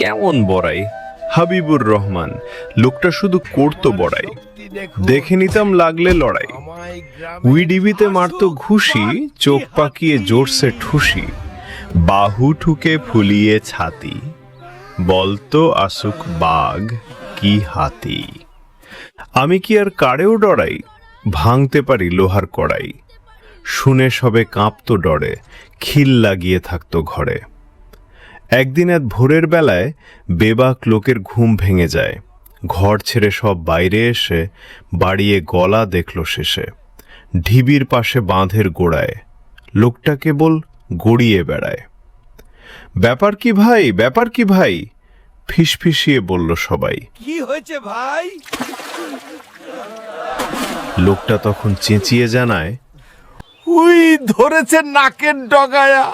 কেমন বড়াই। হাবিবুর রহমান, লোকটা শুধু করতো বড়াই, দেখে নিতাম লাগলে লড়াই। উইডিবিতে মারতো ঘুষি, চোখ পাকিয়ে জোরসে ঠুসি, বাহু ঠুকে ফুলিয়ে ছাতি, বলতো আসুক বাঘ কি হাতি। আমি কি আর কারেও ডরাই, ভাঙতে পারি লোহার কড়াই। শুনে সবে কাঁপতো ডরে, খিল লাগিয়ে থাকতো ঘরে। একদিন এক ভোরের বেলায় বেবাক লোকের ঘুম ভেঙে যায়। ঘর ছেড়ে সব বাইরে এসে বাড়িয়ে গলা দেখল শেষে। ঢিবির পাশে বাঁধের গোড়ায় লোকটা কেবল গড়িয়ে বেড়ায়। ব্যাপার কি ভাই, ব্যাপার কি ভাই, ফিসফিসিয়ে বলল সবাই। কি হয়েছে ভাই? লোকটা তখন চেঁচিয়ে জানায়, উই ধরেছে নাকের ডগায়া।